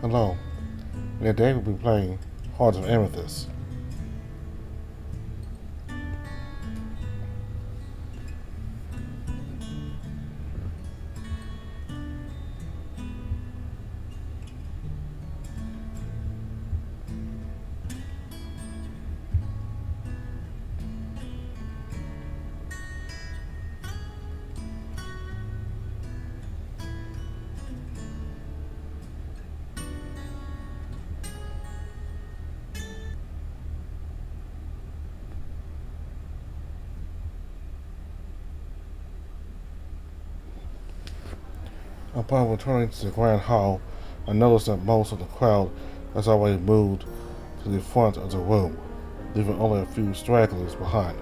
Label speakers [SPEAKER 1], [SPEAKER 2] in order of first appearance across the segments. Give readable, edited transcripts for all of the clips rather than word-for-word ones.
[SPEAKER 1] Hello, and today we'll be playing Hearts of Amethyst. Upon returning to the grand hall, I noticed that most of the crowd has already moved to the front of the room, leaving only a few stragglers behind.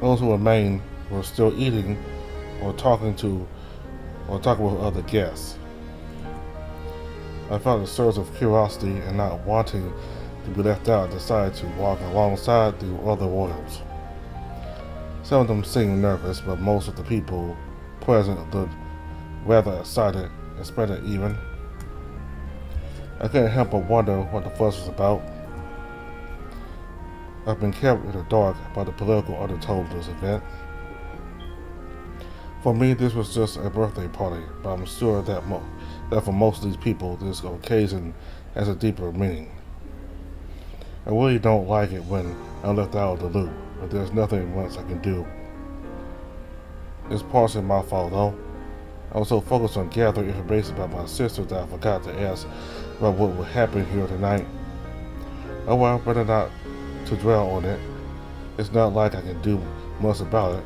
[SPEAKER 1] Those who remained were still eating or talking with other guests. I felt a surge of curiosity and not wanting to be left out, decided to walk alongside the other royals. Some of them seemed nervous, but most of the people present looked rather excited and spread it even. I couldn't help but wonder what the fuss was about. I've been kept in the dark by the political undertones of this event. For me, this was just a birthday party, but I'm sure that for most of these people, this occasion has a deeper meaning. I really don't like it when I'm left out of the loop, but there's nothing much I can do. It's partially my fault though. I was so focused on gathering information about my sister that I forgot to ask about what would happen here tonight. Oh well, better not to dwell on it. It's not like I can do much about it.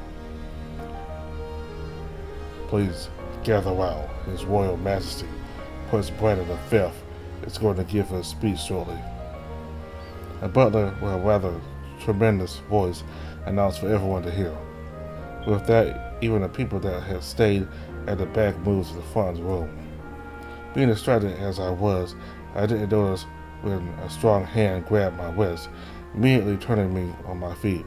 [SPEAKER 1] Please gather round. His Royal Majesty, Prince Brandon V, is going to give a speech shortly. A butler with a rather tremendous voice announced for everyone to hear. With that, even the people that had stayed at the back moved to the front of the room. Being distracted as I was, I didn't notice when a strong hand grabbed my wrist, immediately turning me on my feet.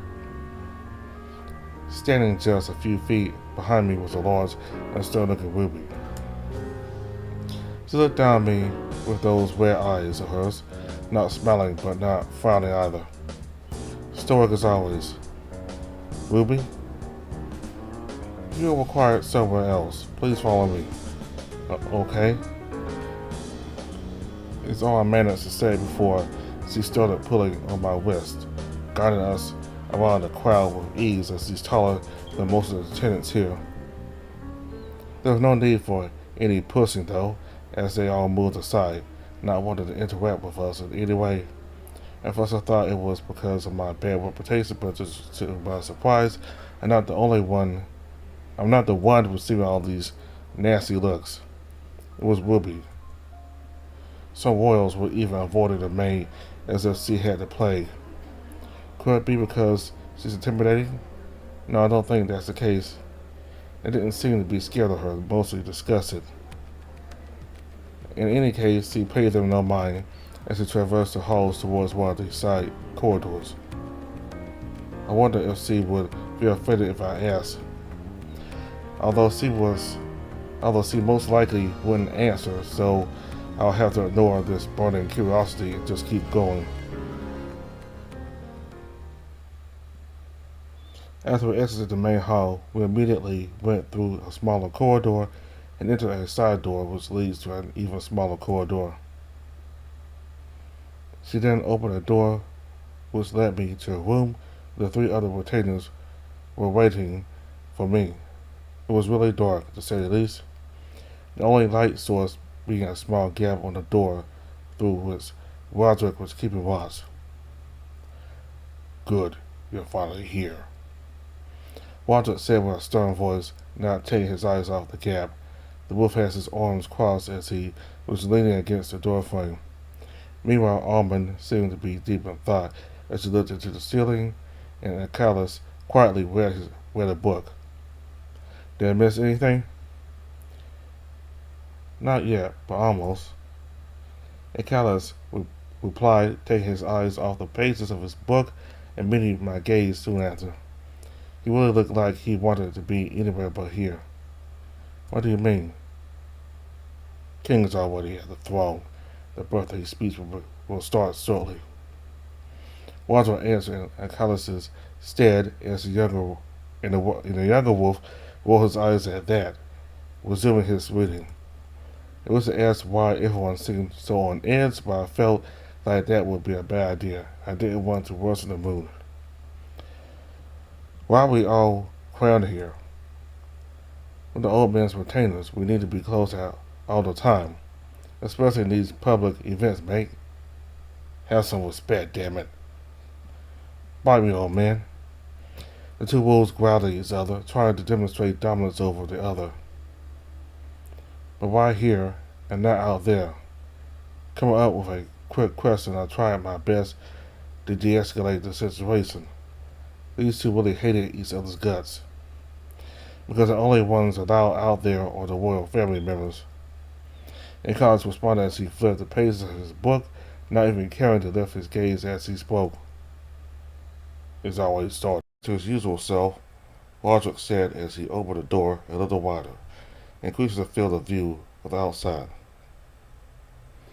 [SPEAKER 1] Standing just a few feet behind me was a large and stern-looking Ruby. She looked down at me with those red eyes of hers, not smiling but not frowning either. Stoic as always. Ruby? You are required somewhere else. Please follow me. Okay. It's all I managed to say before she started pulling on my wrist, guiding us around the crowd with ease as she's taller than most of the attendants here. There was no need for any pushing though, as they all moved aside, not wanting to interact with us in any way. At first I thought it was because of my bad reputation, but to my surprise, I'm not the one receiving all these nasty looks. It was Ruby. Some royals were even avoiding the maid as if she had the plague. Could it be because she's intimidating? No, I don't think that's the case. They didn't seem to be scared of her, mostly disgusted. In any case, she paid them no mind as she traversed the halls towards one of the side corridors. I wonder if she would be offended if I asked. Although she most likely wouldn't answer, so I'll have to ignore this burning curiosity and just keep going. After we exited the main hall, we immediately went through a smaller corridor and entered a side door which leads to an even smaller corridor. She then opened a door which led me to a room where the three other retainers were waiting for me. It was really dark, to say the least, the only light source being a small gap on the door through which Roderick was keeping watch. Good, you're finally here, Roderick said with a stern voice, not taking his eyes off the gap. The wolf had his arms crossed as he was leaning against the doorframe. Meanwhile, Almond seemed to be deep in thought as he looked into the ceiling, and Achilles quietly read a book. Did I miss anything? Not yet, but almost. Achilles replied, taking his eyes off the pages of his book and meeting my gaze soon after. He really looked like he wanted to be anywhere but here. What do you mean? King is already at the throne. The birthday speech will start shortly. Walter answered, and Collis stared as the younger wolf rolled his eyes at that, resuming his reading. It was to ask why everyone seemed so on edge, but I felt like that would be a bad idea. I didn't want to worsen the mood. Why are we all crowded here? With the old man's retainers, we need to be close out all the time, especially in these public events, mate. Have some respect, damn it. Bite me, old man. The two wolves growled at each other, trying to demonstrate dominance over the other. But why here and not out there? Coming up with a quick question, I tried my best to de-escalate the situation. These two really hated each other's guts, because the only ones allowed out there are the royal family members. And Collins responded as he flipped the pages of his book, not even caring to lift his gaze as he spoke. It's always started. To his usual self, Roderick said as he opened the door a little wider, increasing the field of view of the outside.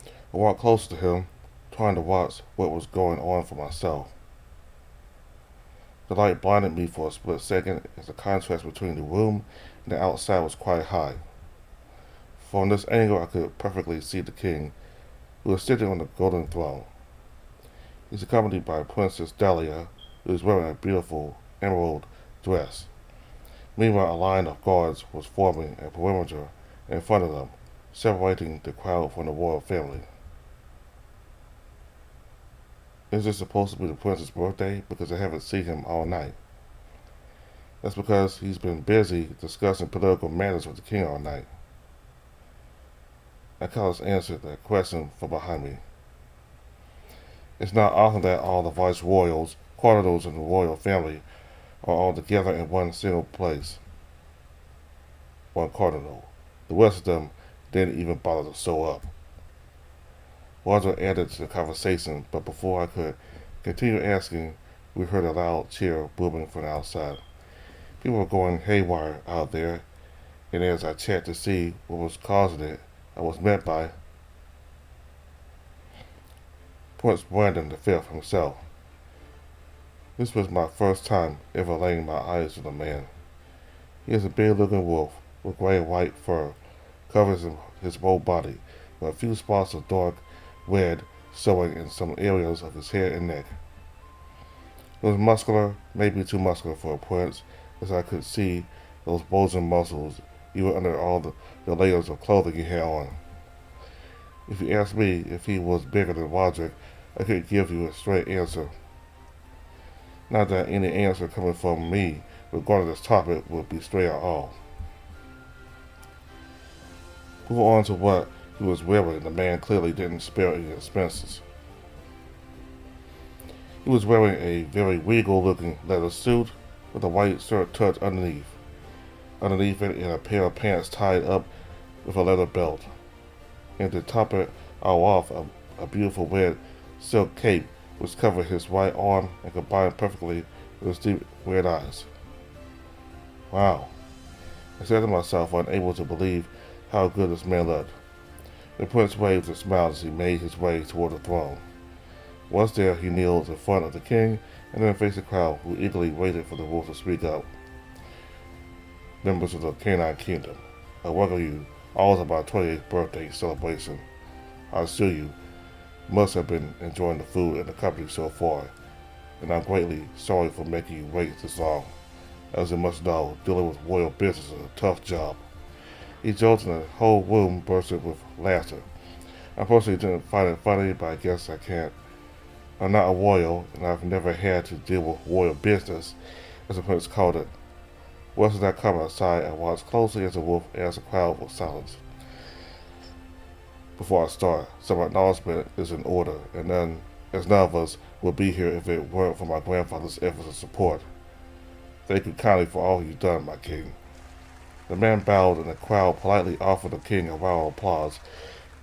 [SPEAKER 1] I walked closer to him, trying to watch what was going on for myself. The light blinded me for a split second as the contrast between the room and the outside was quite high. From this angle I could perfectly see the king, who was sitting on the golden throne. He is accompanied by Princess Dhalia, who is wearing a beautiful emerald dress. Meanwhile, a line of guards was forming a perimeter in front of them, separating the crowd from the royal family. Is this supposed to be the prince's birthday? Because I haven't seen him all night. That's because he's been busy discussing political matters with the king all night. Achilles answered that question from behind me. It's not often that all the vice-royals, cardinals, and the royal family are all together in one single place. One cardinal. The rest of them didn't even bother to show up. Roger added to the conversation, but before I could continue asking, we heard a loud cheer booming from the outside. People were going haywire out there, and as I checked to see what was causing it, I was met by Prince Brandon V himself. This was my first time ever laying my eyes on a man. He is a big-looking wolf with gray and white fur, covering his whole body, with a few spots of dark red showing in some areas of his head and neck. It was muscular, maybe too muscular for a prince, as I could see those bulging muscles even under all the layers of clothing he had on. If you asked me if he was bigger than Roderick, I could give you a straight answer. Not that any answer coming from me regarding this topic would be straight at all. Moving on to what he was wearing, the man clearly didn't spare any expenses. He was wearing a very regal-looking leather suit with a white shirt tucked underneath. Underneath it, and a pair of pants tied up with a leather belt. And to top it all off, a beautiful red silk cape which covered his right arm and combined perfectly with his deep red eyes. Wow, I said to myself, unable to believe how good this man looked. The prince waved and smiled as he made his way toward the throne. Once there, he kneeled in front of the king and then faced the crowd, who eagerly waited for the wolf to speak up. Members of the canine kingdom, I welcome you all to my 28th birthday celebration. I assure you must have been enjoying the food and the company so far, and I'm greatly sorry for making you wait this long. As you must know, dealing with royal business is a tough job. He joked and the whole room bursted with laughter. I personally didn't find it funny, but I guess I can't. I'm not a royal, and I've never had to deal with royal business, as the prince called it. Once that comment aside, I watched closely as the wolf asked the crowd for silence. Before I start, some acknowledgement is in order, and none of us would be here if it weren't for my grandfather's efforts and support. Thank you kindly for all you've done, my king. The man bowed, and the crowd politely offered the king a round of applause,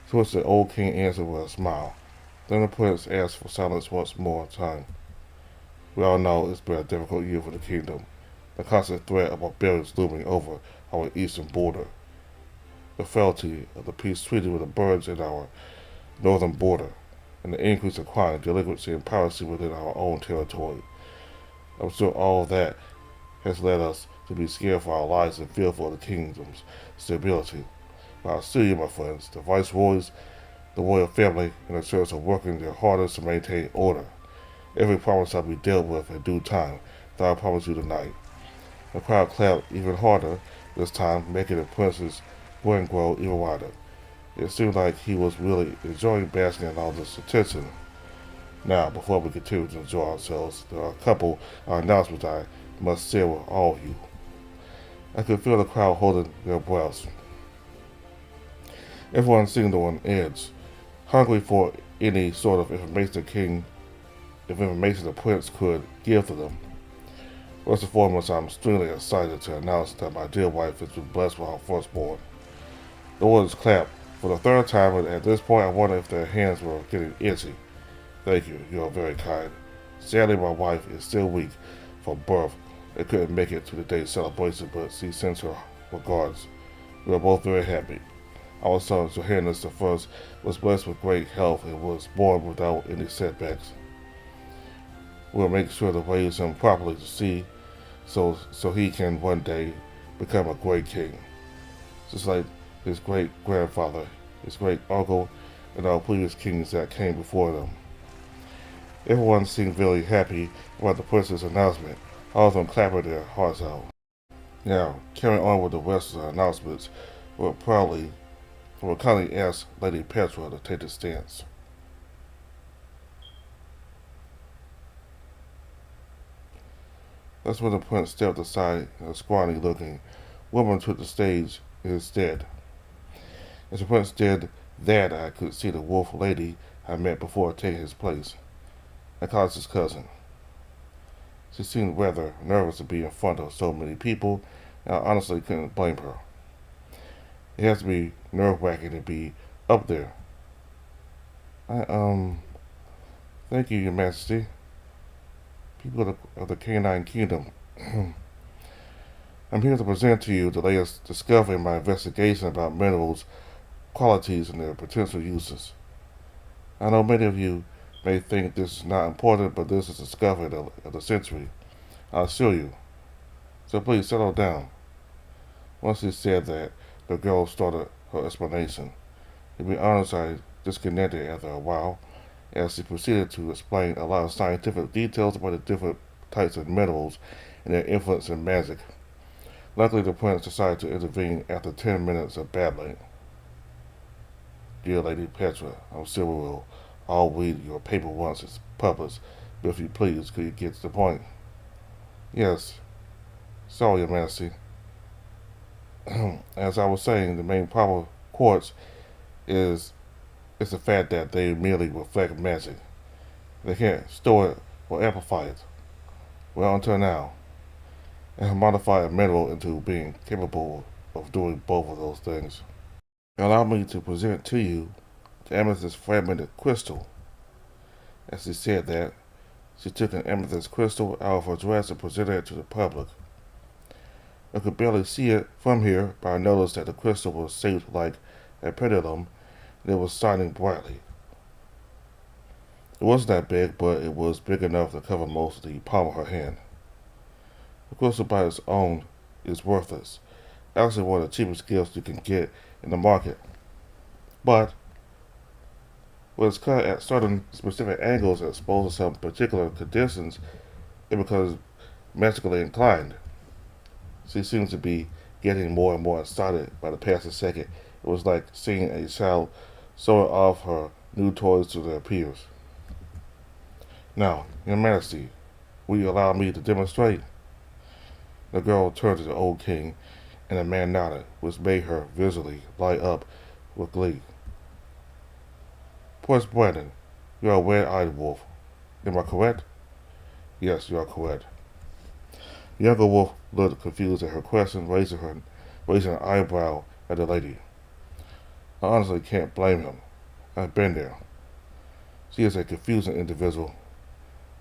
[SPEAKER 1] to which the old king answered with a smile. Then the prince asked for silence once more time. We all know it's been a difficult year for the kingdom. the constant threat of barbarians looming over our eastern border, the frailty of the peace treaty with the birds in our northern border, and the increase of crime, delinquency, and piracy within our own territory. I'm sure all of that has led us to be scared for our lives and fearful of the kingdom's stability. But I assure you, my friends, the viceroys, the royal family, and the church are working their hardest to maintain order. Every promise shall be dealt with in due time, that I promise you tonight. The crowd clapped even harder this time, making the prince's grin grow even wider. It seemed like he was really enjoying basking in all this attention. Now, before we continue to enjoy ourselves, there are a couple of announcements I must share with all of you. I could feel the crowd holding their breaths. Everyone seemed on edge, hungry for any sort of information the prince could give to them. First and foremost, I'm extremely excited to announce that my dear wife has been blessed with our firstborn. The orders clapped for the third time, and at this point I wonder if their hands were getting itchy. Thank you, you are very kind. Sadly, my wife is still weak from birth and couldn't make it to the day's celebration, but she sends her regards. We are both very happy. Our son, Johannes the First, was blessed with great health and was born without any setbacks. We'll make sure to raise him properly to see so he can one day become a great king, just like his great-grandfather, his great-uncle, and our previous kings that came before them. Everyone seemed very happy about the prince's announcement, all of them clapping their hearts out. Now, carrying on with the rest of the announcements, we'll kindly ask Lady Petra to take the stance. That's when the prince stepped aside and a scrawny-looking woman took the stage instead. As the prince did that, I could see the wolf lady I met before taking his place. I called his cousin. She seemed rather nervous to be in front of so many people, and I honestly couldn't blame her. It has to be nerve-wracking to be up there. Thank you, Your Majesty. People of the Canine Kingdom. I'm here to present to you the latest discovery in my investigation about minerals' qualities and their potential uses. I know many of you may think this is not important, but this is a discovery of the century. I assure you. So please settle down. Once she said that, the girl started her explanation. To be honest, I disconnected after a while, as she proceeded to explain a lot of scientific details about the different types of minerals and their influence in magic. Luckily, the prince decided to intervene after 10 minutes of babbling. Dear Lady Petra, I'm sure we will all read your paper once it's published, but if you please, could you get to the point? Yes. Sorry, Your Majesty. As I was saying, the main problem with quartz is the fact that they merely reflect magic. They can't store it or amplify it. Well, until now. And modify a mineral into being capable of doing both of those things. Allow me to present to you the amethyst fragmented crystal. As she said that, she took an amethyst crystal out of her dress and presented it to the public. I could barely see it from here, but I noticed that the crystal was shaped like a pendulum and it was shining brightly. It wasn't that big, but it was big enough to cover most of the palm of her hand. The crystal by its own is worthless. Actually one of the cheapest gifts you can get in the market. But when it's cut at certain specific angles and exposed to some particular conditions, it becomes magically inclined. She seems to be getting more and more excited by the passing second. It was like seeing a child showing off her new toys to their peers. Now, Your Majesty, will you allow me to demonstrate? The girl turned to the old king, and the man nodded, which made her visually light up with glee. Prince Brandon, you are a red-eyed wolf. Am I correct? Yes, you are correct. The younger wolf looked confused at her question, raising an eyebrow at the lady. I honestly can't blame him. I've been there. She is a confusing individual.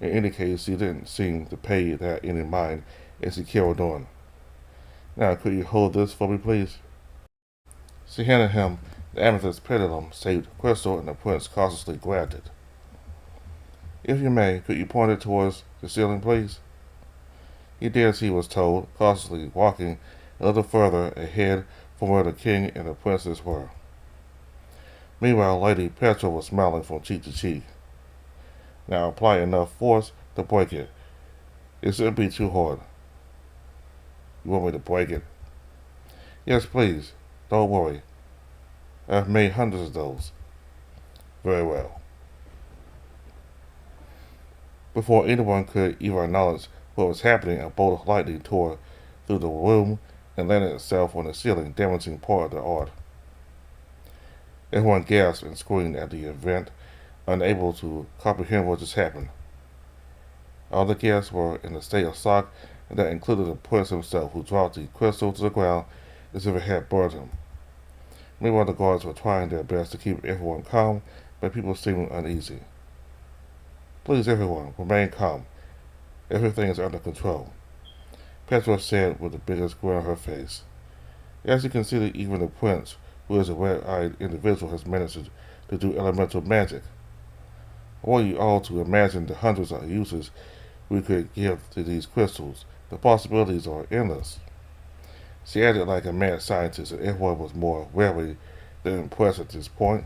[SPEAKER 1] In any case, she didn't seem to pay that any mind as he carried on. Now, could you hold this for me, please? She handed him the amethyst pendulum-shaped crystal, and the prince cautiously grabbed it. If you may, could you point it towards the ceiling, please? He did as he was told, cautiously walking a little further ahead from where the king and the princess were. Meanwhile, Lady Petra was smiling from cheek to cheek. Now apply enough force to break it. It shouldn't be too hard. You want me to break it? Yes, please. Don't worry. I've made hundreds of those. Very well. Before anyone could even acknowledge what was happening, a bolt of lightning tore through the room and landed itself on the ceiling, damaging part of the art. Everyone gasped and screamed at the event, unable to comprehend what just happened. All the guests were in a state of shock, and that included the prince himself, who dropped the crystal to the ground as if it had burned him. Meanwhile, the guards were trying their best to keep everyone calm, but people seemed uneasy. Please, everyone, remain calm. Everything is under control, Petra said with the biggest grin on her face. As you can see, that even the prince, who is a red-eyed individual, has managed to do elemental magic. I want you all to imagine the hundreds of uses we could give to these crystals. The possibilities are endless. She acted like a mad scientist, and everyone was more wary than impressed at this point.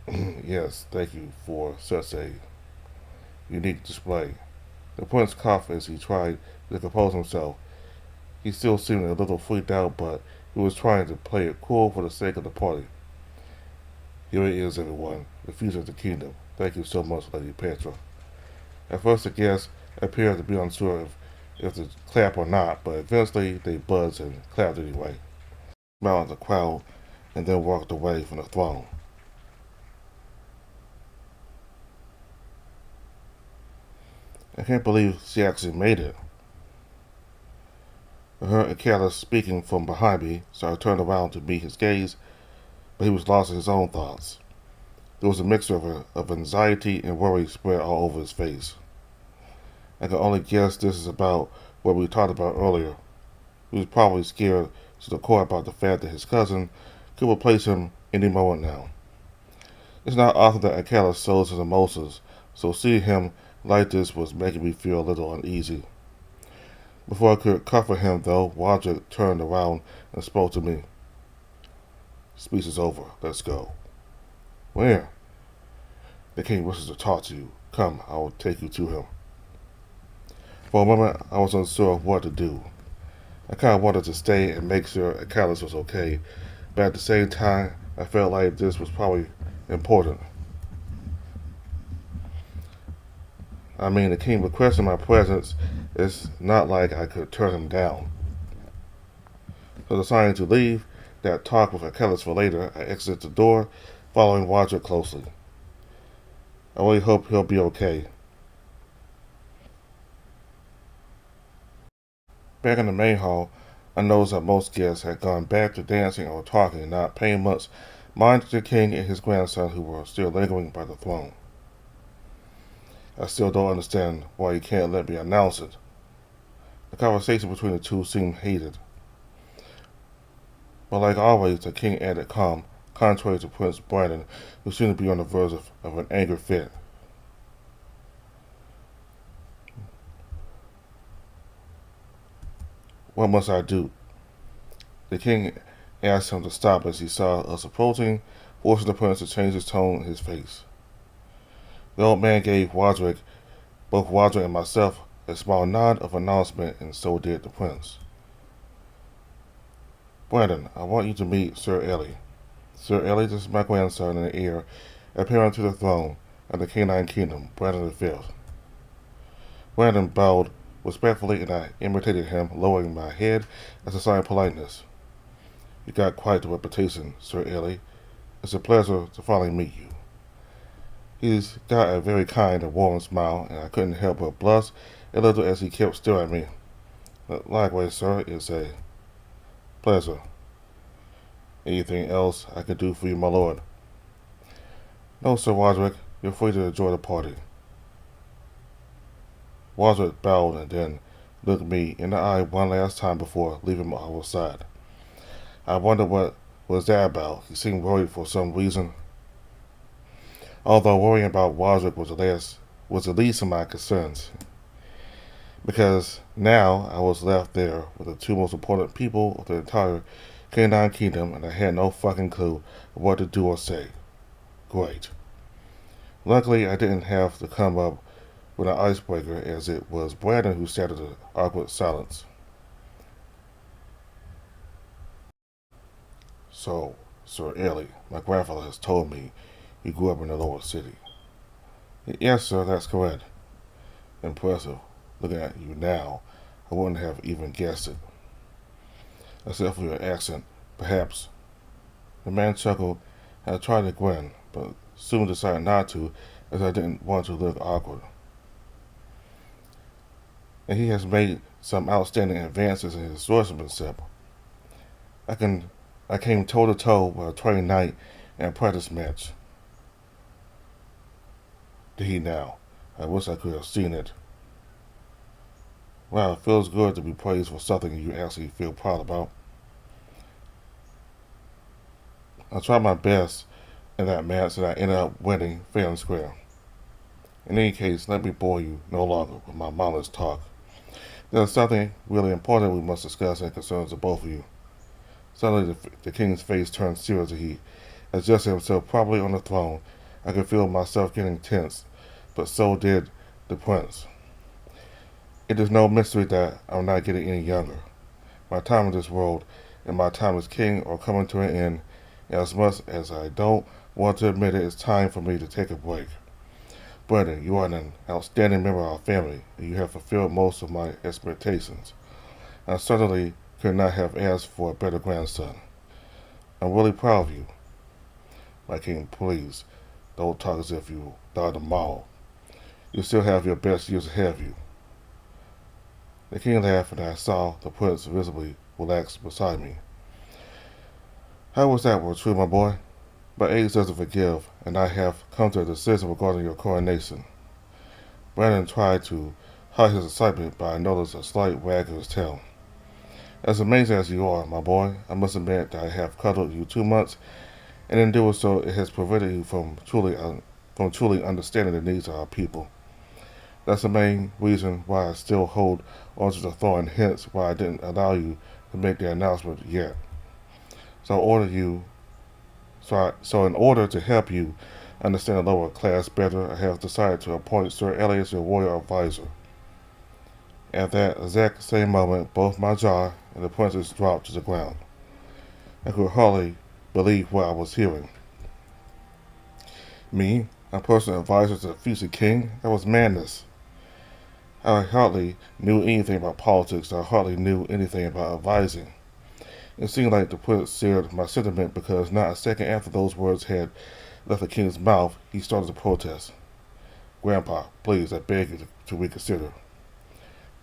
[SPEAKER 1] Yes, thank you for such a unique display. The prince coughed as he tried to compose himself. He still seemed a little freaked out, but he was trying to play it cool for the sake of the party. Here it is, everyone, the future of the kingdom. Thank you so much, Lady Petra. At first, the guests appeared to be unsure if to clap or not, but eventually they buzzed and clapped anyway, smiled at the crowd, and then walked away from the throne. I can't believe she actually made it. I heard Achilles speaking from behind me, so I turned around to meet his gaze, but he was lost in his own thoughts. There was a mixture of anxiety and worry spread all over his face. I can only guess this is about what we talked about earlier. He was probably scared to the core about the fact that his cousin could replace him any moment now. It's not often that Achilles shows his emotions, so seeing him like this was making me feel a little uneasy. Before I could comfort him, though, Roderick turned around and spoke to me. Speech is over. Let's go. Where? The king wishes to talk to you. Come, I will take you to him. For a moment, I was unsure of what to do. I kind of wanted to stay and make sure Achilles was okay, but at the same time, I felt like this was probably important. I mean, the king requesting my presence. It's not like I could turn him down. So deciding to leave that talk with Achilles for later, I exited the door, following Roderick closely. I really hope he'll be okay. Back in the main hall, I noticed that most guests had gone back to dancing or talking, not paying much mind to the king and his grandson, who were still lingering by the throne. I still don't understand why he can't let me announce it. The conversation between the two seemed heated. But like always, the king acted calm, contrary to Prince Brandon, who seemed to be on the verge of an anger fit. What must I do? The king asked him to stop as he saw us approaching, forcing the prince to change his tone in his face. The old man gave both Roderick and myself, a small nod of announcement, and so did the prince. Brandon, I want you to meet Sir Ellie. Sir Ellie, this is my grandson and heir, apparent to the throne of the Canine Kingdom, Brandon V. Brandon bowed respectfully, and I imitated him, lowering my head as a sign of politeness. You got quite the reputation, Sir Ellie. It's a pleasure to finally meet you. He's got a very kind and warm smile, and I couldn't help but blush a little as he kept staring at me. Likewise, sir, it's a pleasure. Anything else I can do for you, my lord? No, Sir Roderick. You're free to enjoy the party. Roderick bowed and then looked me in the eye one last time before leaving our side. I wondered what was that about. He seemed worried for some reason. Although worrying about Waldrick was the least of my concerns. Because now I was left there with the two most important people of the entire Canine Kingdom, and I had no fucking clue of what to do or say. Great. Luckily, I didn't have to come up with an icebreaker, as it was Brandon who shattered the awkward silence. So, Sir Ellie, my grandfather has told me you grew up in the lower city. Yes, sir, that's correct. Impressive. Looking at you now, I wouldn't have even guessed it. Except for your accent, perhaps. The man chuckled, and I tried to grin, but soon decided not to, as I didn't want to look awkward. And he has made some outstanding advances in his swordsmanship. I came toe to toe with a trained knight in a practice match. Did he now? I wish I could have seen it. Wow, it feels good to be praised for something you actually feel proud about. I tried my best in that match and I ended up winning fair and square. In any case, let me bore you no longer with my mindless talk. There is something really important we must discuss and concerns of both of you. Suddenly the king's face turned serious as he adjusted himself properly on the throne. I could feel myself getting tense, but so did the prince. It is no mystery that I'm not getting any younger. My time in this world and my time as king are coming to an end, and as much as I don't want to admit it, it's time for me to take a break. Brandon, you are an outstanding member of our family, and you have fulfilled most of my expectations. I certainly could not have asked for a better grandson. I'm really proud of you. My king, please, don't talk as if you die tomorrow. You still have your best years ahead of you. The king laughed, and I saw the prince visibly relax beside me. How was that were true, my boy? But age doesn't forgive, and I have come to a decision regarding your coronation. Brandon tried to hide his excitement, but I noticed a slight wag of his tail. As amazing as you are, my boy, I must admit that I have cuddled you too much, and in doing so, it has prevented you from truly understanding the needs of our people. That's the main reason why I still hold onto the throne, and hence why I didn't allow you to make the announcement yet. So in order to help you understand the lower class better, I have decided to appoint Sir Ellie as your royal advisor. At that exact same moment, both my jaw and the prince's dropped to the ground. I could hardly believe what I was hearing. Me, a personal advisor to the future king? That was madness. I hardly knew anything about politics. I hardly knew anything about advising. It seemed like the prince shared my sentiment because not a second after those words had left the king's mouth, he started to protest. Grandpa, please, I beg you to reconsider.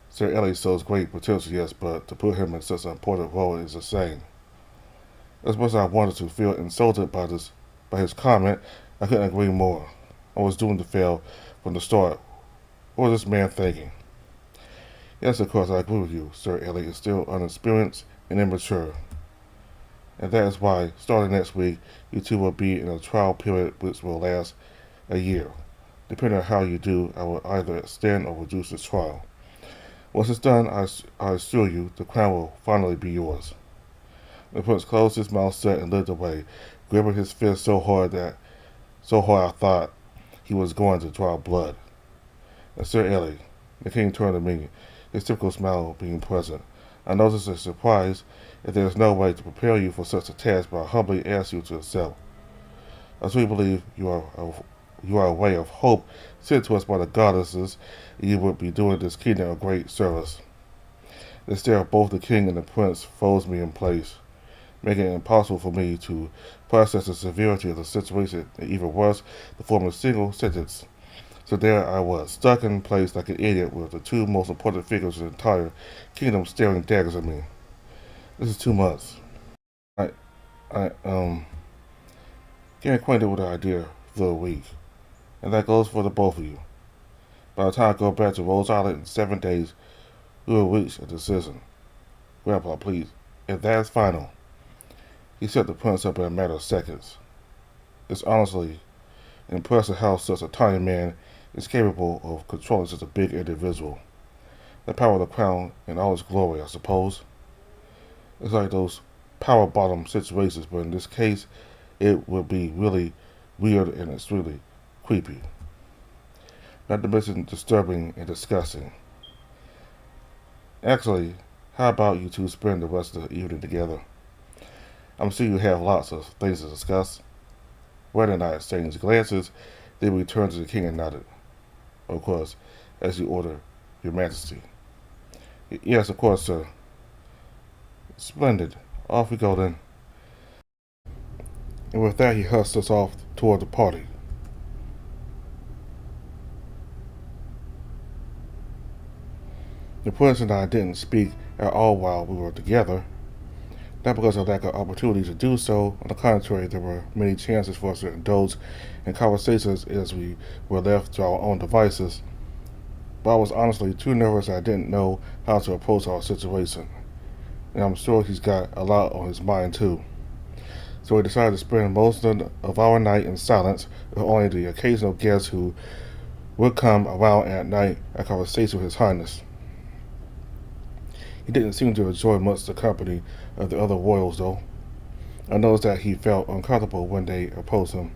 [SPEAKER 1] Sir Ellie shows great potential, yes, but to put him in such an important role is insane. As much as I wanted to feel insulted by his comment, I couldn't agree more. I was doomed to fail from the start. What was this man thinking? Yes, of course, I agree with you. Sir Ellie is still unexperienced and immature. And that is why, starting next week, you two will be in a trial period which will last a year. Depending on how you do, I will either extend or reduce the trial. Once it's done, I assure you, the crown will finally be yours. The prince closed his mouth shut and looked away, gripping his fist so hard I thought he was going to draw blood. And Sir Ellie, the king turned to me, his typical smile being present. I noticed a surprise if there is no way to prepare you for such a task, but I humbly ask you to accept. I truly believe you are a ray of hope sent to us by the goddesses, and you would be doing this kingdom a great service. The stare of both the king and the prince froze me in place, making it impossible for me to process the severity of the situation, and even worse, to form a single sentence. So there I was, stuck in place like an idiot with the two most important figures of the entire kingdom staring daggers at me. This is too much. I get acquainted with the idea for a week, and that goes for the both of you. By the time I go back to Rose Island in 7 days, We will reach a decision. Grandpa, please. If that's final. He set the prince up in a matter of seconds. It's honestly impressive how such a tiny man is capable of controlling such a big individual. The power of the crown in all its glory, I suppose. It's like those power bottom situations, but in this case, it would be really weird and extremely creepy. Not to mention disturbing and disgusting. Actually, how about you two spend the rest of the evening together? I'm sure you have lots of things to discuss. Red and I exchanged glances, then we turned to the king and nodded. Of course, as you order, your majesty. Yes, of course, sir. Splendid. Off we go then. And with that, he hustled us off toward the party. The prince and I didn't speak at all while we were together. Not because of lack of opportunity to do so. On the contrary, there were many chances for us to indulge in conversations as we were left to our own devices. But I was honestly too nervous and I didn't know how to approach our situation. And I'm sure he's got a lot on his mind too. So we decided to spend most of our night in silence with only the occasional guest who would come around at night and conversation with His Highness. He didn't seem to enjoy much the company of the other royals, though. I noticed that he felt uncomfortable when they approached him.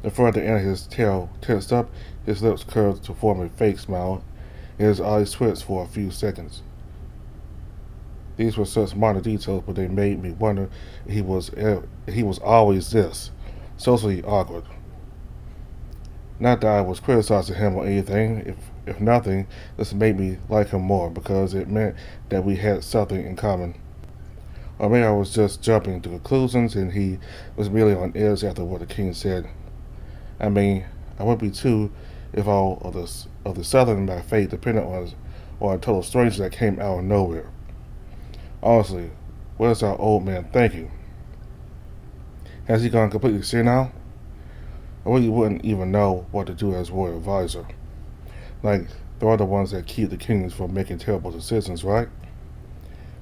[SPEAKER 1] The further end of his tail tensed up, his lips curved to form a fake smile, and his eyes twitched for a few seconds. These were such minor details, but they made me wonder if he was always this, socially awkward. Not that I was criticizing him or anything. If nothing, this made me like him more because it meant that we had something in common. Or maybe I was just jumping to conclusions and he was merely on edge after what the king said. I mean, I would be too if all of the southern my fate depended on a total stranger that came out of nowhere. Honestly, what is our old man thinking? Has he gone completely senile? I really wouldn't even know what to do as royal advisor. Like, they're the ones that keep the kings from making terrible decisions, right?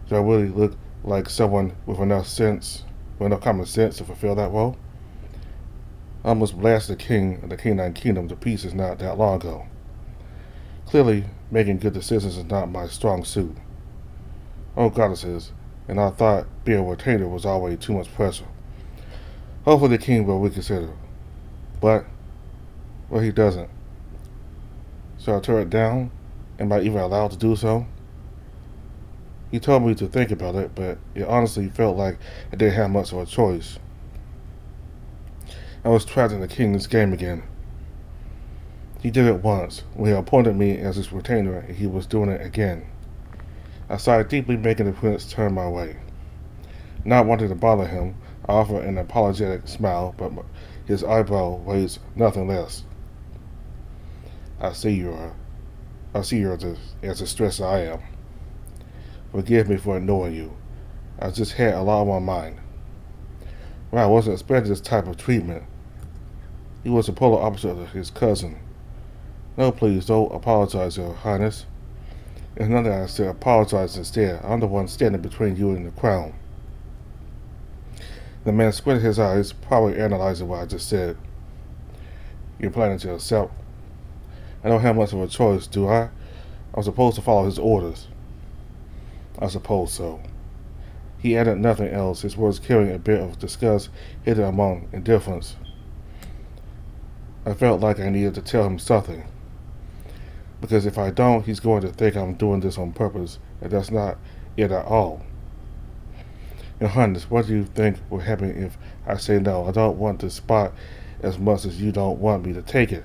[SPEAKER 1] Do I really look like someone with enough common sense to fulfill that role? I almost blasted the king of the Canine Kingdom to pieces not that long ago. Clearly, making good decisions is not my strong suit. Oh, goddesses, and I thought being a retainer was already too much pressure. Hopefully the king will reconsider. But, well, he doesn't. So I turn it down? Am I even allowed to do so? He told me to think about it, but it honestly felt like I didn't have much of a choice. I was trapped in the king's game again. He did it once, when he appointed me as his retainer, and he was doing it again. I sighed deeply, making the prince turn my way. Not wanting to bother him, I offered an apologetic smile, but his eyebrow raised nothing less. I see you're as distressed as I am. Forgive me for ignoring you. I just had a lot on my mind. Well, I wasn't expecting this type of treatment. He was the polar opposite of his cousin. No, please, don't apologize, Your Highness. It's not that I said apologize instead. I'm the one standing between you and the crown. The man squinted his eyes, probably analyzing what I just said. You're planning to accept. I don't have much of a choice, do I? I'm supposed to follow his orders. I suppose so. He added nothing else, his words carrying a bit of disgust hidden among indifference. I felt like I needed to tell him something. Because if I don't, he's going to think I'm doing this on purpose, and that's not it at all. Your Highness, what do you think will happen if I say no? I don't want the spot as much as you don't want me to take it.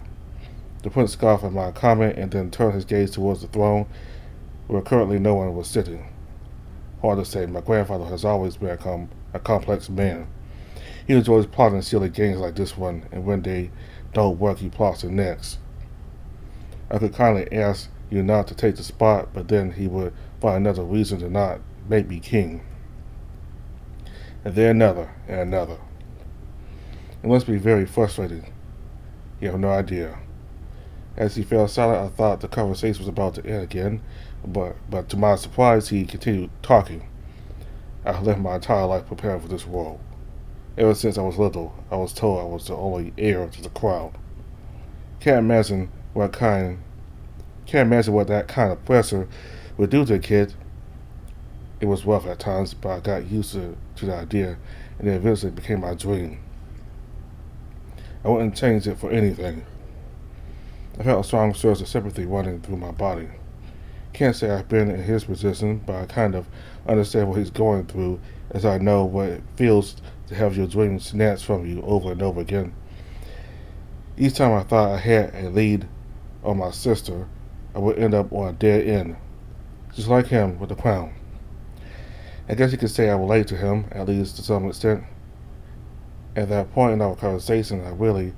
[SPEAKER 1] The prince scoffed at my comment and then turned his gaze towards the throne, where currently no one was sitting. Hard to say, my grandfather has always been a complex man. He enjoys plotting silly games like this one, and when they don't work, he plots the next. I could kindly ask you not to take the spot, but then he would find another reason to not make me king. And then another, and another. It must be very frustrating. You have no idea. As he fell silent, I thought the conversation was about to end again, but to my surprise, he continued talking. I have lived my entire life preparing for this world. Ever since I was little, I was told I was the only heir to the crown. Can't imagine what kind can't imagine what that kind of pressure would do to a kid. It was rough at times, but I got used to the idea, and it eventually became my dream. I wouldn't change it for anything. I felt a strong surge of sympathy running through my body. Can't say I've been in his position, but I kind of understand what he's going through, as I know what it feels to have your dreams snatched from you over and over again. Each time I thought I had a lead on my sister, I would end up on a dead end, just like him with the crown. I guess you could say I relate to him, at least to some extent. At that point in our conversation, I really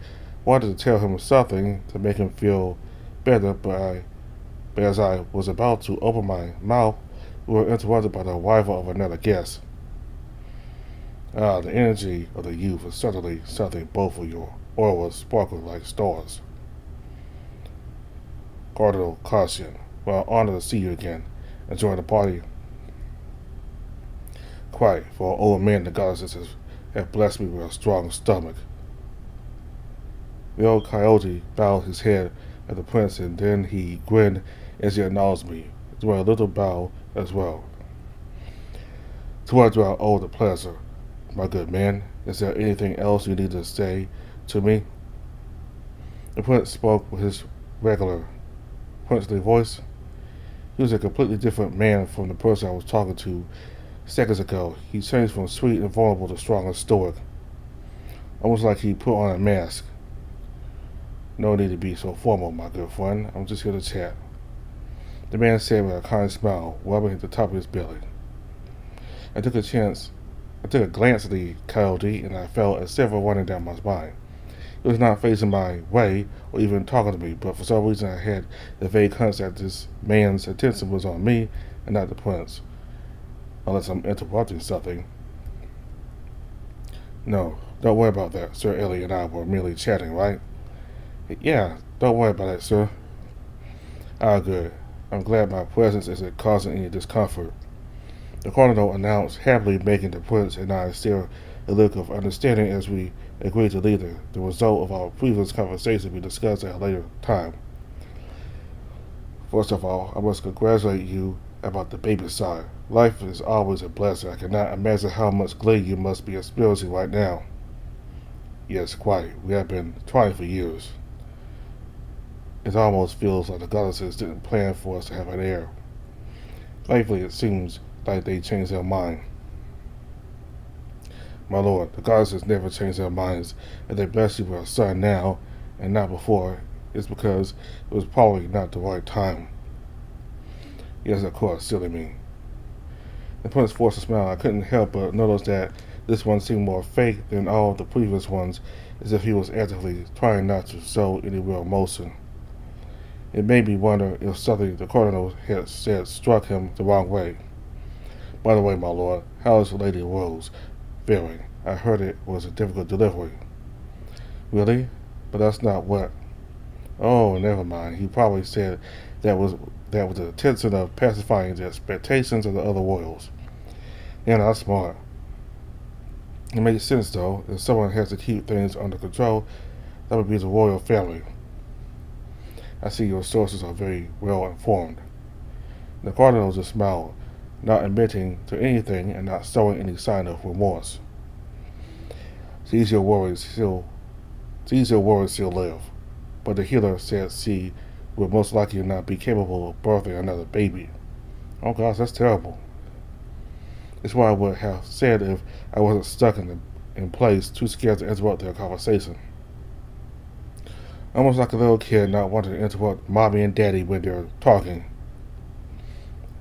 [SPEAKER 1] wanted to tell him something to make him feel better, but as I was about to open my mouth, we were interrupted by the arrival of another guest. The energy of the youth is certainly something both of your auras sparkle like stars. Cardinal Caution, well, honored to see you again. Enjoy the party. Quite, for an old man, the goddesses have blessed me with a strong stomach. The old coyote bowed his head at the prince, and then he grinned as he acknowledged me, doing a little bow as well. To what do I owe the pleasure, my good man? Is there anything else you need to say to me? The prince spoke with his regular princely voice. He was a completely different man from the person I was talking to seconds ago. He changed from sweet and vulnerable to strong and stoic, almost like he put on a mask. No need to be so formal, my good friend. I'm just here to chat. The man said with a kind smile, rubbing at the top of his belly. I took a glance at the coyote, and I felt a shiver running down my spine. He was not facing my way or even talking to me, but for some reason I had the vague hunch that this man's attention was on me and not the prince. Unless I'm interrupting something. No, don't worry about that. Sir Ellie and I were merely chatting, right? Yeah, don't worry about that, sir. Good. I'm glad my presence isn't causing any discomfort. The cardinal announced, happily making the prince and I stare a look of understanding as we agreed to leave the result of our previous conversation be discussed at a later time. First of all, I must congratulate you about the baby side. Life is always a blessing. I cannot imagine how much glee you must be experiencing right now. Yes, quite. We have been trying for years. It almost feels like the goddesses didn't plan for us to have an heir. Thankfully, it seems like they changed their mind. My lord, the goddesses never change their minds. If they bless you with a son now and not before, it's because it was probably not the right time. Yes, of course, silly me. The prince forced a smile. I couldn't help but notice that this one seemed more fake than all the previous ones, as if he was actively trying not to show any real emotion. It made me wonder if something the cardinal had said struck him the wrong way. By the way, my lord, how is Lady Rose faring? I heard it was a difficult delivery. Really? But that's not what... Oh, never mind. He probably said that was the intention of pacifying the expectations of the other royals. They're not smart. It makes sense, though. If someone has to keep things under control, that would be the royal family. I see your sources are very well informed. The cardinal just smiled, not admitting to anything and not showing any sign of remorse. These your worries still live, but the healer said she would most likely not be capable of birthing another baby. Oh gosh, that's terrible. It's what I would have said if I wasn't stuck in place, too scared to interrupt their conversation. Almost like a little kid not wanting to interrupt mommy and daddy when they're talking.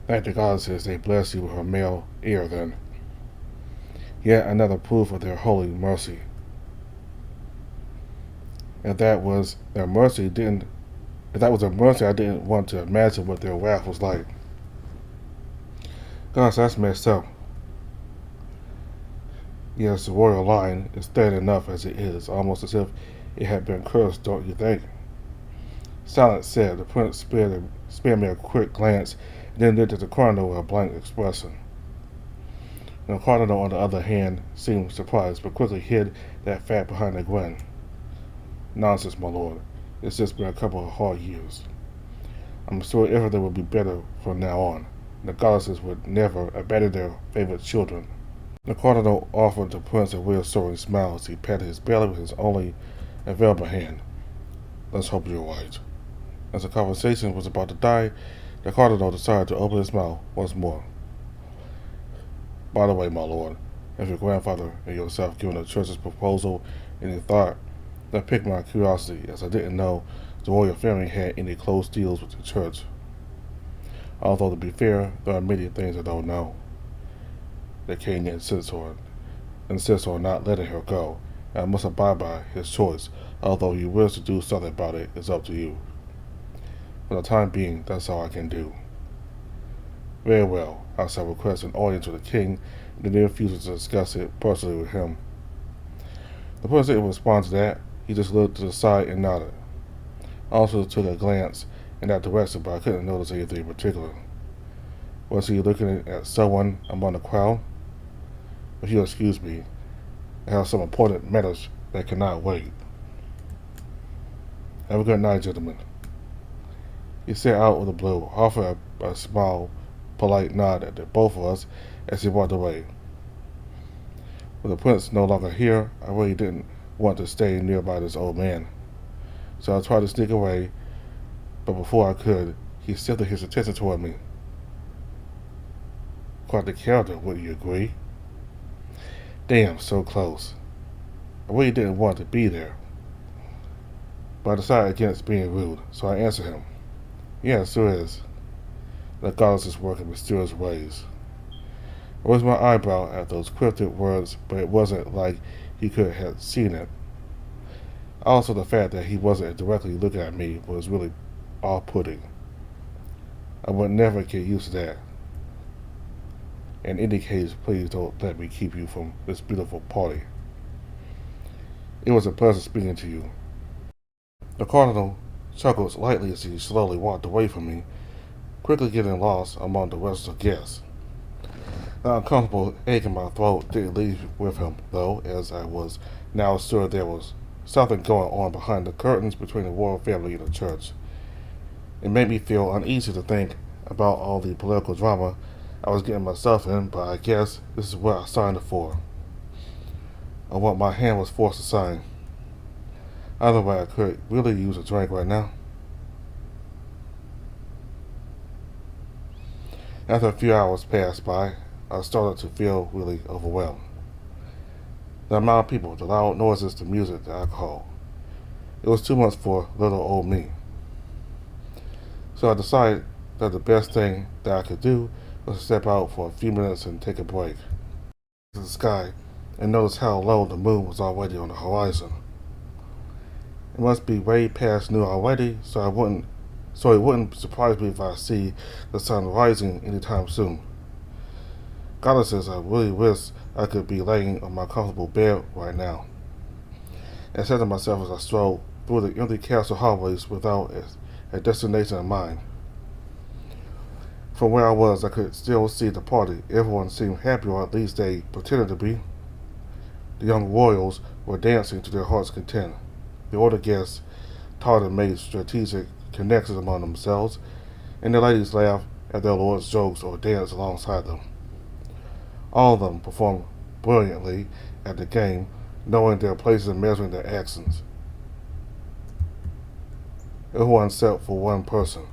[SPEAKER 1] Thank the goddesses they bless you with her male heir then. Yet another proof of their holy mercy. If that was a mercy, I didn't want to imagine what their wrath was like. Gosh, that's messed up. Yes, the royal line is thin enough as it is, almost as if it had been cursed, don't you think? Silence said. The prince spared me a quick glance, and then looked at the cardinal with a blank expression. The cardinal, on the other hand, seemed surprised, but quickly hid that fact behind a grin. Nonsense, my lord. It's just been a couple of hard years. I'm sure everything will be better from now on. The goddesses would never abandon their favorite children. The cardinal offered the prince a reassuring smile as he patted his belly with his only available hand. Let's hope you're right. As the conversation was about to die, the cardinal decided to open his mouth once more. By the way, my lord, have your grandfather and yourself given the church's proposal any thought? That piqued my curiosity, as I didn't know the royal family had any close deals with the church. Although, to be fair, there are many things I don't know. The king insists on not letting her go, and I must abide by his choice, although he wills to do something about it is up to you. For the time being, that's all I can do. Very well, I shall request an audience with the king in the near future to discuss it personally with him. The prince didn't respond to that. He just looked to the side and nodded. I also took a glance in that direction, but I couldn't notice anything in particular. Was he looking at someone among the crowd? If you'll excuse me, I have some important matters that cannot wait. Have a good night, gentlemen. He set out with the blue, offering a small, polite nod at both of us as he walked away. With the prince no longer here, I really didn't want to stay nearby this old man. So I tried to sneak away, but before I could, he shifted his attention toward me. Quite the character, wouldn't you agree? Damn, so close. I really didn't want to be there. But I decided against being rude, so I answered him. Yes, there is. The goddesses work in mysterious ways. I raised my eyebrow at those cryptic words, but it wasn't like he could have seen it. Also, the fact that he wasn't directly looking at me was really off-putting. I would never get used to that. In any case, please don't let me keep you from this beautiful party. It was a pleasure speaking to you. The cardinal chuckled slightly as he slowly walked away from me, quickly getting lost among the rest of the guests. The uncomfortable ache in my throat didn't leave with him, though, as I was now sure there was something going on behind the curtains between the royal family and the church. It made me feel uneasy to think about all the political drama I was getting myself in, but I guess this is what I signed up for, or what my hand was forced to sign. Either way, I could really use a drink right now. After a few hours passed by, I started to feel really overwhelmed. The amount of people, the loud noises, the music, the alcohol. It was too much for little old me. So I decided that the best thing that I could do was to step out for a few minutes and take a break. To the sky and notice how low the moon was already on the horizon. It must be way past noon already, so it wouldn't surprise me if I see the sun rising anytime soon. Goddesses, I really wish I could be laying on my comfortable bed right now. I said to myself as I strolled through the empty castle hallways without a destination in mind. From where I was, I could still see the party. Everyone seemed happy, or at least they pretended to be. The young royals were dancing to their heart's content. The older guests talked and made strategic connections among themselves, and the ladies laughed at their lord's jokes or danced alongside them. All of them performed brilliantly at the game, knowing their places and measuring their actions. Everyone except for one person.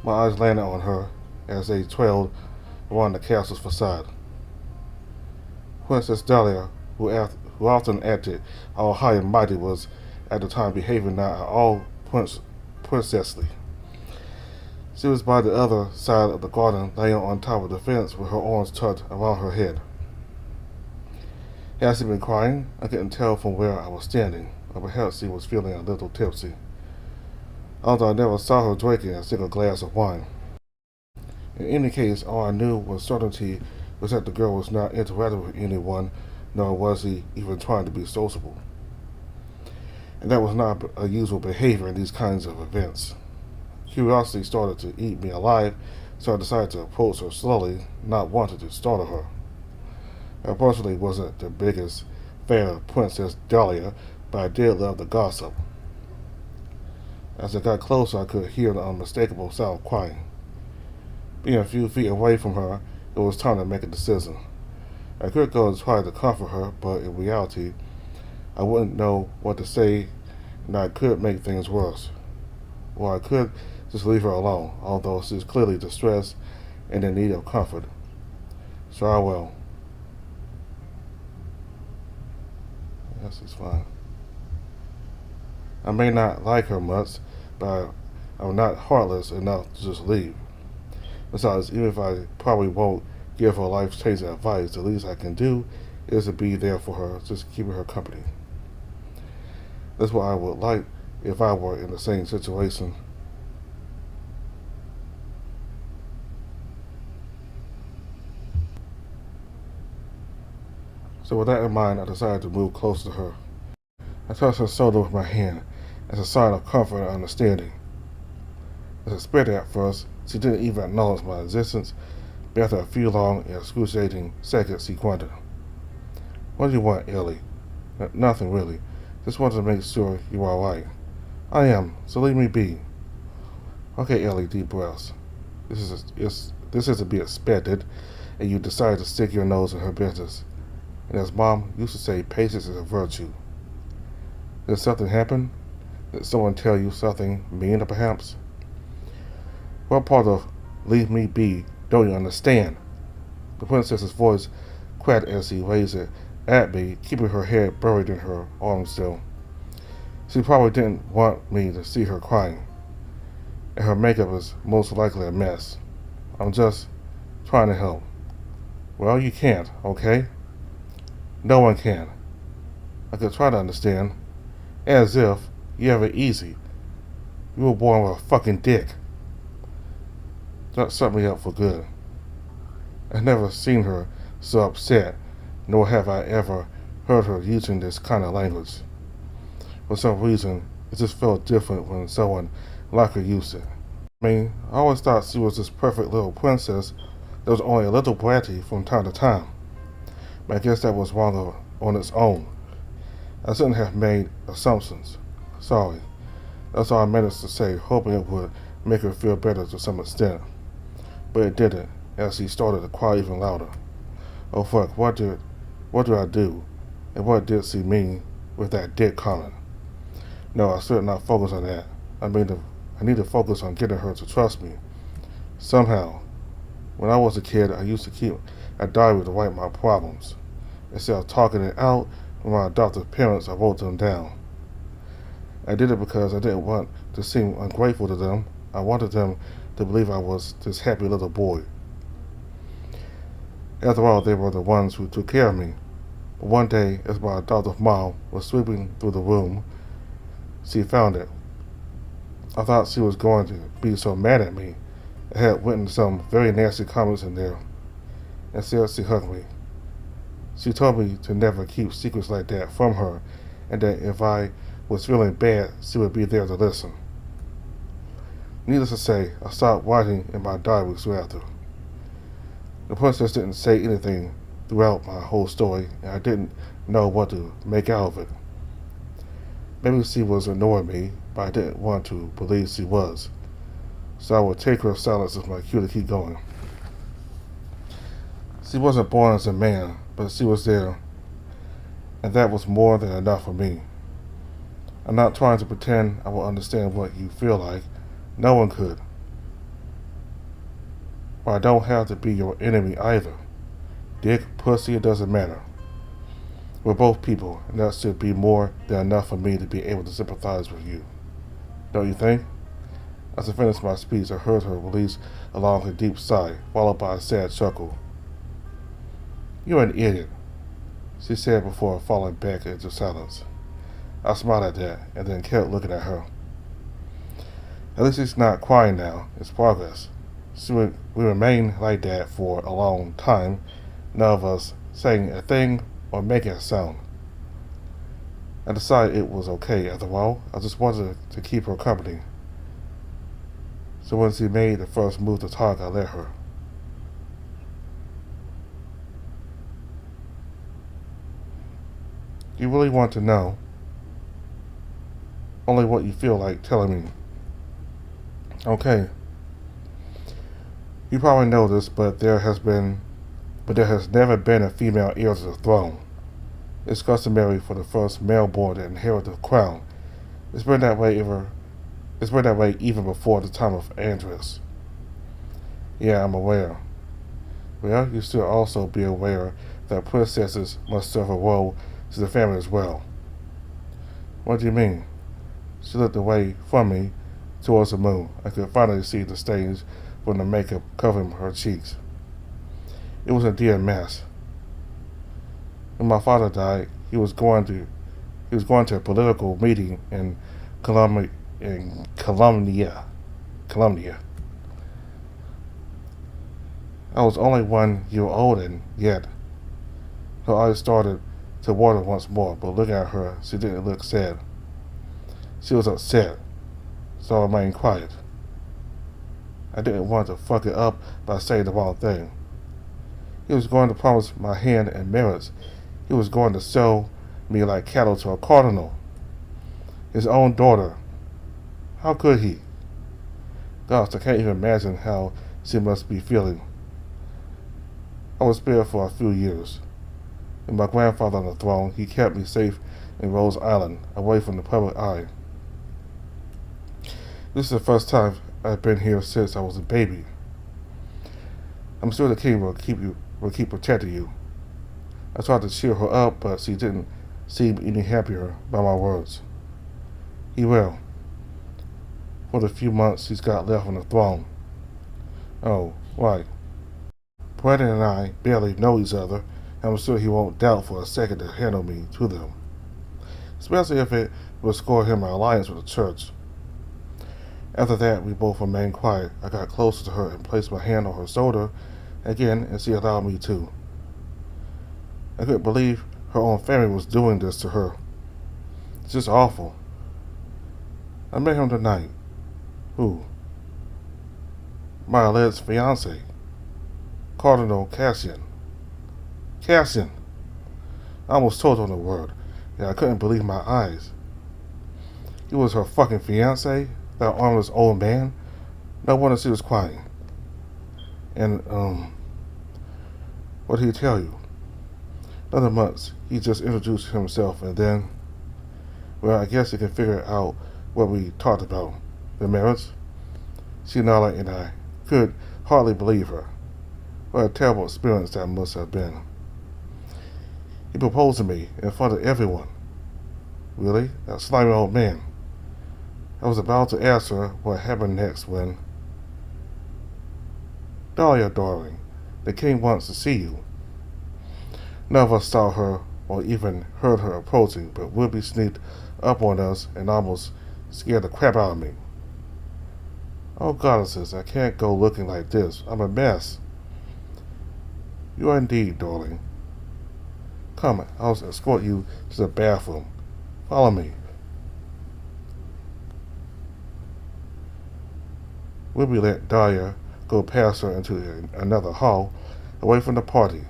[SPEAKER 1] My eyes landed on her as they trailed around the castle's facade. Princess Dhalia, who often acted all high and mighty, was at the time behaving not at all princessly. She was by the other side of the garden, laying on top of the fence with her arms tucked around her head. Had she been crying? I couldn't tell from where I was standing, or perhaps she was feeling a little tipsy, although I never saw her drinking a single glass of wine. In any case, all I knew with certainty was that the girl was not interacting with anyone nor was he even trying to be sociable. And that was not a usual behavior in these kinds of events. Curiosity started to eat me alive, so I decided to approach her slowly, not wanting to startle her. I personally wasn't the biggest fan of Princess Dhalia, but I did love the gossip. As I got closer, I could hear the unmistakable sound of crying. Being a few feet away from her, it was time to make a decision. I could go and try to comfort her, but in reality, I wouldn't know what to say, and I could make things worse. Or I could just leave her alone, although she's clearly distressed and in need of comfort. So I will. Yes, it's fine. I may not like her much, but I'm not heartless enough to just leave. Besides, even if I probably won't give her life-changing advice, the least I can do is to be there for her, just keeping her company. That's what I would like if I were in the same situation. So with that in mind, I decided to move closer to her. I touched her shoulder with my hand as a sign of comfort and understanding. As expected at first, she didn't even acknowledge my existence, but after a few long and excruciating seconds, she grunted. "What do you want, Ellie?" "Nothing, really. Just wanted to make sure you were alright." "I am, so leave me be." "Okay, Ellie," deep breaths. This is to be expected, and you decided to stick your nose in her business. And as Mom used to say, patience is a virtue. Did something happen? Did someone tell you something mean, perhaps? What part of leave me be don't you understand? The princess's voice cracked as she raised it at me, keeping her head buried in her arms still. She probably didn't want me to see her crying, and her makeup is most likely a mess. I'm just trying to help. Well, you can't, okay? No one can. I could try to understand. As if you have it easy. You were born with a fucking dick. That set me up for good. I've never seen her so upset, nor have I ever heard her using this kind of language. For some reason, it just felt different when someone like her used it. I mean, I always thought she was this perfect little princess that was only a little bratty from time to time. But I guess that was wrong on its own. I shouldn't have made assumptions. Sorry. That's all I managed to say, hoping it would make her feel better to some extent. But it didn't, as she started to cry even louder. Oh fuck, what did I do? And what did she mean with that dick comment? No, I should not focus on that. I need to focus on getting her to trust me. Somehow. When I was a kid, I used to keep a diary to write my problems. Instead of talking it out with my adoptive parents, I wrote them down. I did it because I didn't want to seem ungrateful to them. I wanted them to believe I was this happy little boy. After all, they were the ones who took care of me. But one day, as my adoptive mom was sweeping through the room, she found it. I thought she was going to be so mad at me. I had written some very nasty comments in there. Instead, she hugged me. She told me to never keep secrets like that from her, and that if I was feeling bad, she would be there to listen. Needless to say, I stopped writing in my diary soon after. The princess didn't say anything throughout my whole story, and I didn't know what to make out of it. Maybe she was annoying me, but I didn't want to believe she was. So I would take her silence as my cue to keep going. She wasn't born as a man, but she was there, and that was more than enough for me. I'm not trying to pretend I will understand what you feel like. No one could. But I don't have to be your enemy either. Dick, pussy, it doesn't matter. We're both people, and that should be more than enough for me to be able to sympathize with you. Don't you think? As I finished my speech, I heard her release a long and deep sigh, followed by a sad chuckle. You're an idiot, she said before falling back into silence. I smiled at that, and then kept looking at her. At least she's not crying now. It's progress. We remained like that for a long time, none of us saying a thing or make a sound. I decided it was okay. After all, I just wanted to keep her company. So when she made the first move to talk, I let her. You really want to know? Only what you feel like telling me. Okay. You probably know this, but there has never been a female heir to the throne. It's customary for the first male born to inherit the crown. It's been that way even before the time of Andres. Yeah, I'm aware. Well, you should also be aware that princesses must serve a role to the family as well. What do you mean? She looked away from me towards the moon. I could finally see the stains from the makeup covering her cheeks. It was indeed a mess. When my father died, he was going to a political meeting in Colombia. I was only 1 year old, and yet her eyes started to water once more, but looking at her, she didn't look sad. She was upset, so I remained quiet. I didn't want to fuck it up by saying the wrong thing. He was going to promise my hand in marriage. He was going to sell me like cattle to a cardinal. His own daughter. How could he? Gosh, I can't even imagine how she must be feeling. I was spared for a few years. With my grandfather on the throne, he kept me safe in Rose Island, away from the public eye. This is the first time I've been here since I was a baby. I'm sure the king will keep protecting you. I tried to cheer her up, but she didn't seem any happier by my words. He will. For the few months he's got left on the throne. Oh, right. Brandon and I barely know each other, and I'm sure he won't doubt for a second to handle me to them. Especially if it will score him an alliance with the church. After that, we both remained quiet. I got closer to her and placed my hand on her shoulder again, and she allowed me to. I couldn't believe her own family was doing this to her. It's just awful. I met him tonight. Who? My alleged fiancé, Cardinal Cassian. Cassian! I almost told on the word, and I couldn't believe my eyes. He was her fucking fiancé? That armless old man? No wonder she was crying. And, what did he tell you? Nothing much. He just introduced himself and then, well, I guess he can figure out what we talked about. The marriage? She nodded and I could hardly believe her. What a terrible experience that must have been. He proposed to me in front of everyone. Really? That slimy old man. I was about to ask her what happened next when... Dhalia, darling, the king wants to see you. None of us saw her or even heard her approaching, but Ruby sneaked up on us and almost scared the crap out of me. Oh, goddesses, I can't go looking like this. I'm a mess. You are indeed, darling. Come, I'll escort you to the bathroom. Follow me. Ruby let Dhalia go past her into another hall, away from the party.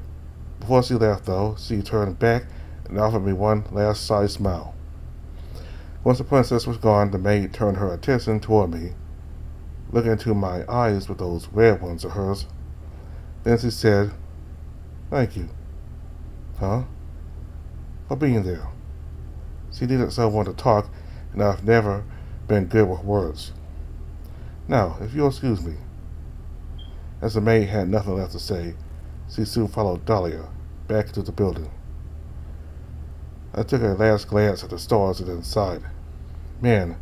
[SPEAKER 1] Before she left, though, she turned back and offered me one last side smile. Once the princess was gone, the maid turned her attention toward me, looking into my eyes with those red ones of hers. Then she said, "Thank you." Huh? For being there. She needed someone to talk, and I've never been good with words. Now, if you'll excuse me. As the maid had nothing left to say, she soon followed Dhalia back into the building. I took a last glance at the stars and then sighed. Man,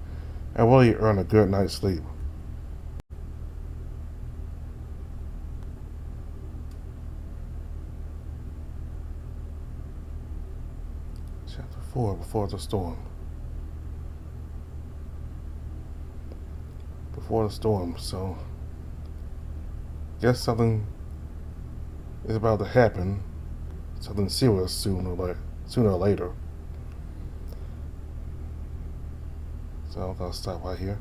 [SPEAKER 1] I really earned a good night's sleep. Chapter 4, Before the Storm. Before the storm, so guess something is about to happen something serious sooner or later. So I'm gonna stop right here.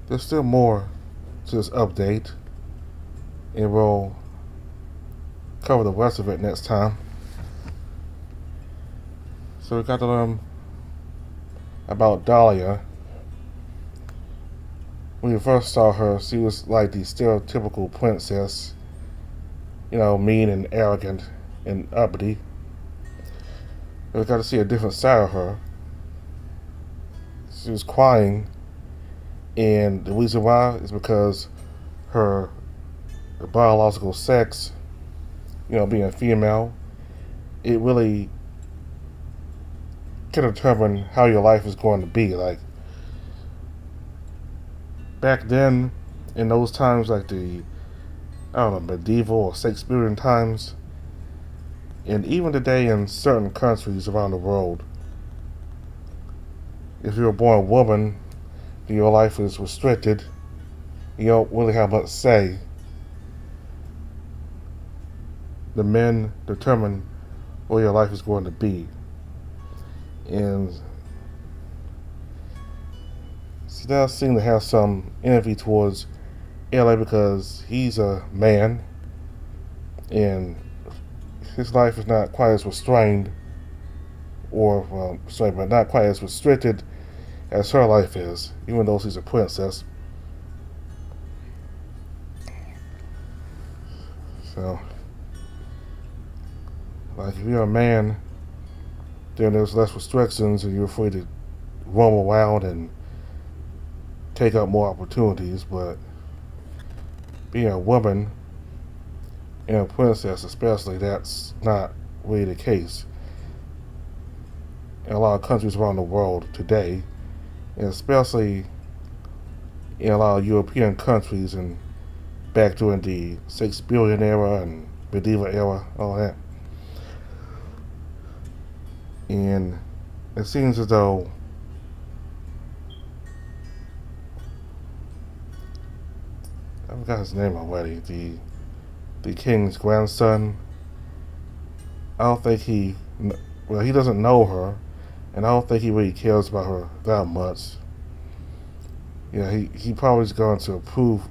[SPEAKER 1] There's still more to this update, and we'll cover the rest of it next time. So we got to learn about Dhalia. When we first saw her, she was like the stereotypical princess, mean and arrogant and uppity. But we got to see a different side of her. She was crying, and the reason why is because her biological sex, being a female, it really can determine how your life is going to be. Like, back then, in those times, like the, medieval or Shakespearean times, and even today in certain countries around the world, if you're born a woman, your life is restricted. You don't really have much say. The men determine where your life is going to be. And she does seem to have some envy towards LA because he's a man and his life is not quite as restrained but not quite as restricted as her life is, even though she's a princess. So, like, if you're a man, then there's less restrictions and you're free to roam around and take up more opportunities. But being a woman and a princess especially, that's not really the case. In a lot of countries around the world today, and especially in a lot of European countries and back during the Shakespearean era and medieval era, all that. And it seems as though I forgot his name already, the king's grandson, I don't think he doesn't know her, and I don't think he really cares about her that much. He probably is going to approve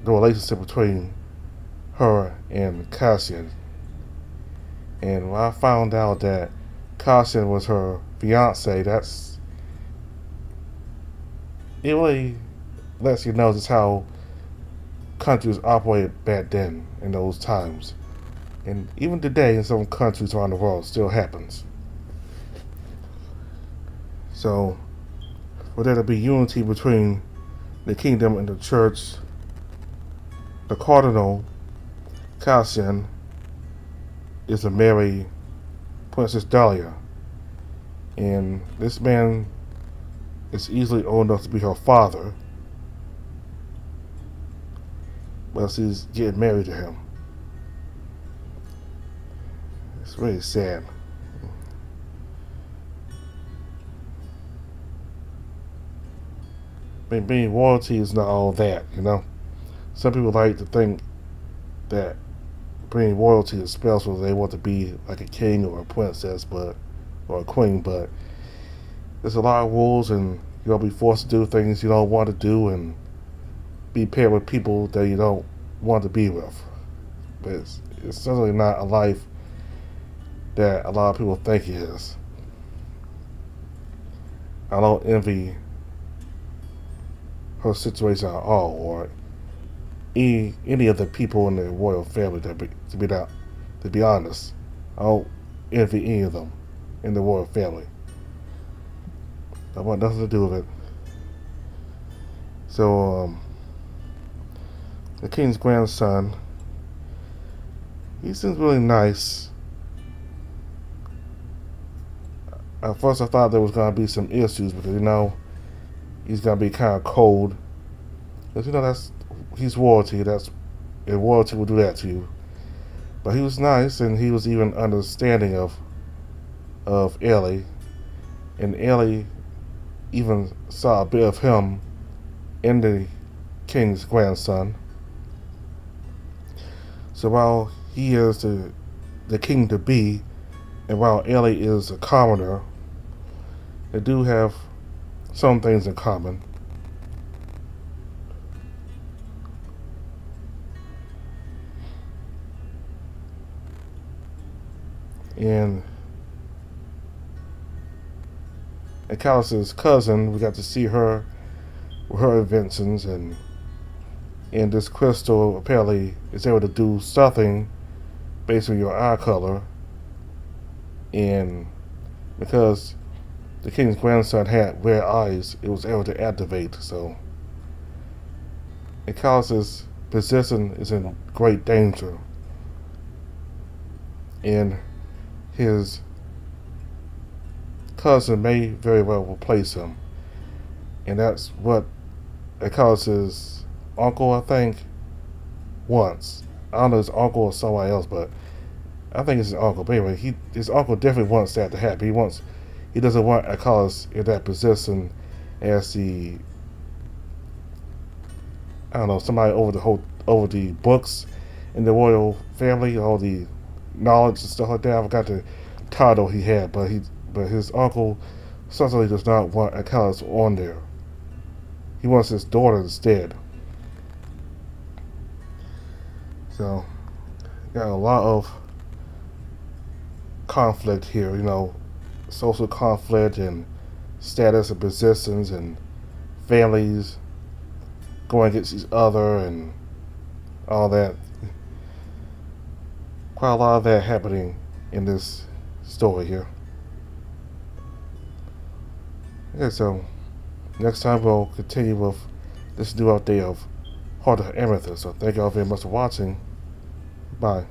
[SPEAKER 1] the relationship between her and Cassian. And when I found out that Cassian was her fiance, it really lets you know just how countries operated back then in those times. And even today in some countries around the world it still happens. So for there to be unity between the kingdom and the church, the cardinal, Cassian, is to marry Princess Dhalia. And this man is easily old enough to be her father, but she's getting married to him. It's really sad. Being royalty is not all that, Some people like to think that being royalty is special. They want to be like a king or a princess, or a queen. But there's a lot of rules, and you'll be forced to do things you don't want to do, and be paired with people that you don't want to be with. But it's certainly not a life that a lot of people think it is. I don't envy her situation at all, or any of the people in the royal family. To be honest, I don't envy any of them in the royal family. I want nothing to do with it. So, the king's grandson, he seems really nice. At first I thought there was going to be some issues because, he's going to be kind of cold. Because, he's royalty. And royalty will do that to you. But he was nice, and he was even understanding of Ellie, and Ellie even saw a bit of him in the king's grandson. So while he is the king to be, and while Ellie is a commoner, they do have some things in common. And Callus's cousin, we got to see her with her inventions, and this crystal apparently is able to do something based on your eye color. And because the king's grandson had red eyes, it was able to activate. So, and Callus's position is in great danger, and his cousin may very well replace him, and that's what Callus's uncle, I think, wants. I don't know his uncle or somebody else, but I think it's his uncle. But anyway, his uncle definitely wants that to happen. He doesn't want Callus in that position as the, I don't know, somebody over the books in the royal family, all the knowledge and stuff like that. I forgot the title he had, but his uncle certainly does not want Callus on there. He wants his daughter instead. So, got a lot of conflict here, social conflict and status and positions and families going against each other and all that. Quite a lot of that happening in this story here. Okay, so next time we'll continue with this new update of Heart of Amethyst. So thank you all very much for watching. Bye.